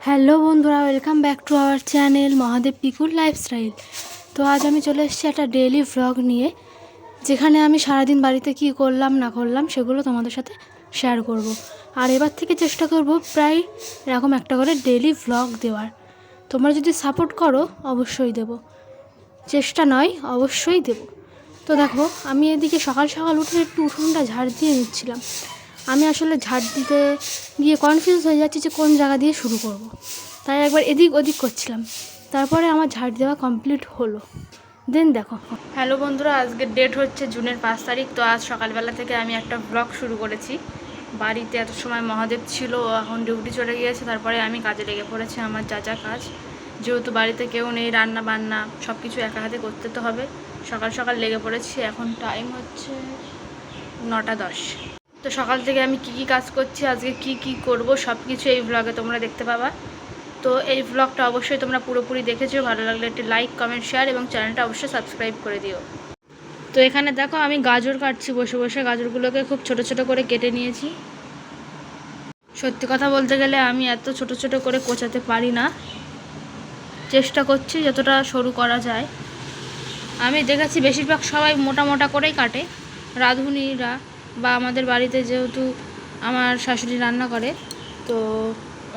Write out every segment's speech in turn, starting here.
Hello বন্ধুরা, welcome back to our channel Mahadev পিকুর lifestyle. তো আজ আমি চলে এসেছি একটা ডেইলি ভ্লগ নিয়ে, যেখানে আমি সারাদিন বাড়িতে কি করলাম না করলাম সেগুলো তোমাদের সাথে শেয়ার করব। আর এবার থেকে চেষ্টা করব প্রায় এরকম একটা করে ডেইলি ভ্লগ দেওয়ার। তোমরা যদি সাপোর্ট করো অবশ্যই দেব, চেষ্টা নয় অবশ্যই দেব। তো দেখো, আমি এদিকে সকাল সকাল উঠে একটু উঠোনটা ঝাড় দিয়ে নিচ্ছিলাম। আমি আসলে ঝাড় দিতে গিয়ে কনফিউজ হয়ে যাচ্ছি যে কোন জায়গা দিয়ে শুরু করব। তাই একবার এদিক ওদিক করছিলাম, তারপরে আমার ঝাড় দেওয়া কমপ্লিট হলো। দেন দেখো, হ্যালো বন্ধুরা, আজকের ডেট হচ্ছে জুনের 5 তারিখ। তো আজ সকালবেলা থেকে আমি একটা ব্লগ শুরু করেছি। বাড়িতে এত সময় মহাদেব ছিল, এখন ডিউটি চলে গিয়েছে, তারপরে আমি কাজে লেগে পড়েছি আমার যা যা কাজ। যেহেতু বাড়িতে কেউ নেই, রান্না বান্না সব কিছু একা হাতে করতে তো হবে। সকাল সকাল লেগে পড়েছি, এখন টাইম হচ্ছে 9:10। তো সকাল থেকে আমি কি কাজ করছি, আজকে কি করব সব কিছু এই ব্লগে তোমরা দেখতে পাবা। তো এই ব্লগটা অবশ্যই তোমরা পুরোপুরি দেখেছো। ভালো লাগলে একটি লাইক, কমেন্ট, শেয়ার এবং চ্যানেলটা অবশ্যই সাবস্ক্রাইব করে দিও। তো এখানে দেখো, আমি গাজর কাটছি বসে বসে। গাজরগুলোকে খুব ছোট ছোট করে কেটে নিয়েছি। সত্যি কথা বলতে গেলে আমি এত ছোট ছোট করে কোচাতে পারি না, চেষ্টা করছি যতটা সরু করা যায়। আমি দেখেছি বেশিরভাগ সবাই মোটা মোটা করেই কাটে, রাঁধুনিরা বা আমাদের বাড়িতে যেহেতু আমার শাশুড়ি রান্না করে, তো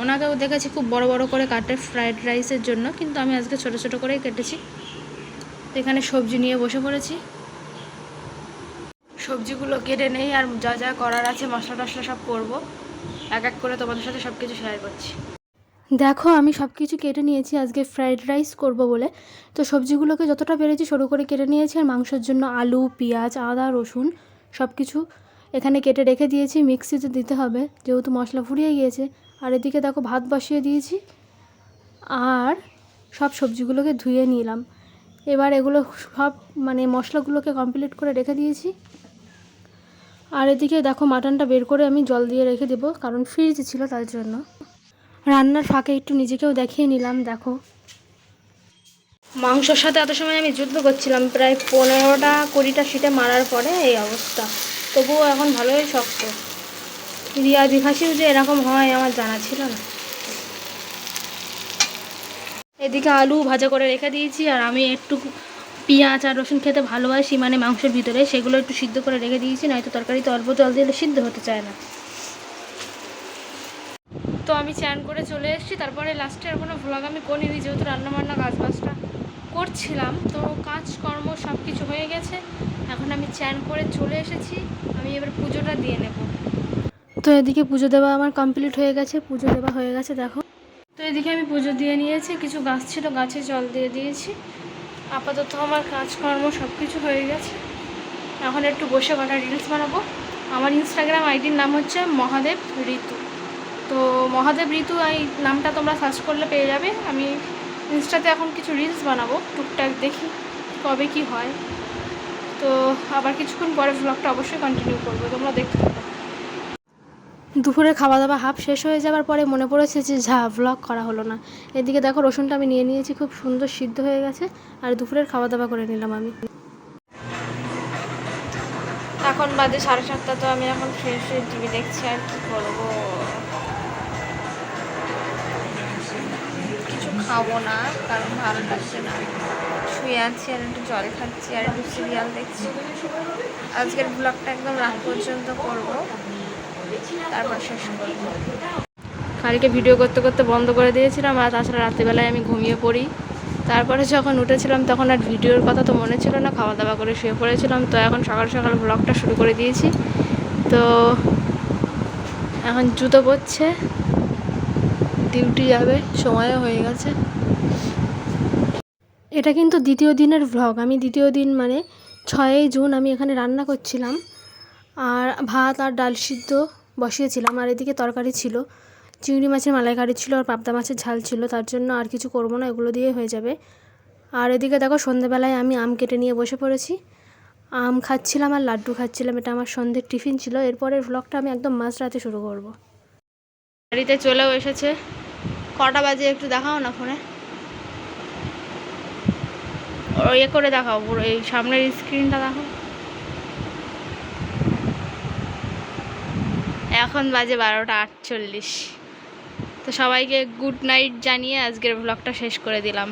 ওনাকেও দেখেছি খুব বড় বড় করে কাটে ফ্রাইড রাইসের জন্য, কিন্তু আমি আজকে ছোট ছোট করেই কেটেছি। এখানে সবজি নিয়ে বসে পড়েছি, সবজিগুলো কেটে নেই, আর যা যা করার আছে মশলা টশলা সব করবো। এক এক করে তোমাদের সাথে সব কিছু শেয়ার করছি। দেখো, আমি সব কিছু কেটে নিয়েছি আজকে ফ্রাইড রাইস করব বলে। তো সবজিগুলোকে যতটা পেরেছি সরু করে কেটে নিয়েছি, আর মাংসের জন্য আলু, পেঁয়াজ, আদা, রসুন সব কিছু এখানে কেটে রেখে দিয়েছি। মিক্সিতে দিতে হবে যেহেতু মশলা ফুরিয়ে গিয়েছে। আর এদিকে দেখো, ভাত বসিয়ে দিয়েছি আর সব সবজিগুলোকে ধুয়ে নিলাম। এবার এগুলো সব মশলাগুলোকে কমপ্লিট করে রেখে দিয়েছি। আর এদিকে দেখো, মাটনটা বের করে আমি জল দিয়ে রেখে দেবো, কারণ ফ্রিজে ছিল তার জন্য। রান্নার ফাঁকে একটু নিজেকেও দেখিয়ে নিলাম। দেখো, মাংসর সাথে এত সময় আমি যুদ্ধ করছিলাম, প্রায় 15টা 20টা সিটে মারার পরে এই অবস্থা। তবুও এখন ভালোই শক্ত। রিয়া দিঘাসিও যে এরকম হয় আমার জানা ছিল না। এদিকে আলু ভাজা করে রেখে দিয়েছি, আর আমি একটু পেঁয়াজ আর রসুন খেতে ভালোবাসি, মাংসের ভিতরে, সেগুলো একটু সিদ্ধ করে রেখে দিয়েছি, নয়তো তরকারিতে অল্প জল দিলে সিদ্ধ হতে চায় না। তো আমি চান করে চলে এসেছি, তারপরে লাস্টে আর কোনো ভ্লগ আমি করিনি, যেহেতু রান্নাবান্না কাজবাজটা করছিলাম। তো কাজকর্ম সব কিছু হয়ে গেছে, এখন আমি চান করে চলে এসেছি। আমি এবার পুজোটা দিয়ে নেব। তো এদিকে পুজো দেওয়া আমার কমপ্লিট হয়ে গেছে, পুজো দেওয়া হয়ে গেছে দেখো। তো এদিকে আমি পুজো দিয়ে নিয়েছি, কিছু গাছ ছিল গাছে জল দিয়ে দিয়েছি। আপাতত আমার কাজকর্ম সব কিছু হয়ে গেছে। এখন একটু বসে কটা রিলস বানাবো। আমার ইনস্টাগ্রাম আইডির নাম হচ্ছে মহাদেব ঋতু। তো মহাদেব ঋতু এই নামটা তোমরা সার্চ করলে পেয়ে যাবে। আমি ইনস্টাতে এখন কিছু রিলস বানাবো, টুকটাক দেখি কবে কি হয়। তো আবার কিছুক্ষণ পরে ভ্লগটা অবশ্যই কন্টিনিউ করবো, তোমরা দেখতে থাকো। দুপুরে খাওয়া দাওয়া হাফ শেষ হয়ে যাওয়ার পরে মনে পড়েছে যে ভ্লগ করা হলো না। এদিকে দেখো, রসুনটা আমি নিয়ে নিয়েছি, খুব সুন্দর সিদ্ধ হয়ে গেছে। আর দুপুরের খাওয়া দাওয়া করে নিলাম আমি। এখন বাজে 7:30। তো আমি এখন ফ্রেশ হয়ে টিভি দেখছি, আর কি করবো, কিছু খাবো না কারণ ভালো লাগছে না। শুয়ে আছি আর একটু জল খাচ্ছি আর একটু সিরিয়াল দেখছি। আজকের ব্লগটা একদম রাত পর্যন্ত করবো, তারপর শেষ করবো। কালকে ভিডিও করতে করতে বন্ধ করে দিয়েছিলাম, আর তাছাড়া রাত্রিবেলায় আমি ঘুমিয়ে পড়ি। তারপরে যখন উঠেছিলাম তখন আর ভিডিওর কথা তো মনে ছিল না, খাওয়া দাওয়া করে শুয়ে পড়েছিলাম। তো এখন সকাল সকাল ব্লগটা শুরু করে দিয়েছি। তো এখন জুতো পরছে, ডিউটি যাবে, সময়ও হয়ে গেছে। এটা কিন্তু দ্বিতীয় দিনের ভ্লগ। আমি দ্বিতীয় দিন 6ই জুন আমি এখানে রান্না করছিলাম, আর ভাত আর ডাল সিদ্ধ বসিয়েছিলাম। আর এদিকে তরকারি ছিল, চিংড়ি মাছের মালাইকারি ছিল, আর পাবদা মাছের ঝাল ছিল। তার জন্য আর কিছু করবো না, এগুলো দিয়ে হয়ে যাবে। আর এদিকে দেখো, সন্ধ্যেবেলায় আমি আম কেটে নিয়ে বসে পড়েছি, আম খাচ্ছিলাম আর লাড্ডু খাচ্ছিলাম। এটা আমার সন্ধ্যের টিফিন ছিল। এরপরের ভ্লগটা আমি একদম মাঝরাতে শুরু করব। বাড়িতে চলেও এসেছে। কটা বাজে একটু দেখাও না ফোনে, ইয়ে করে দেখাও, পুরো এই সামনের স্ক্রিনটা দেখো। এখন বাজে 12:48। তো তো সবাইকে গুড নাইট জানিয়ে আজকের ব্লগটা শেষ করে দিলাম।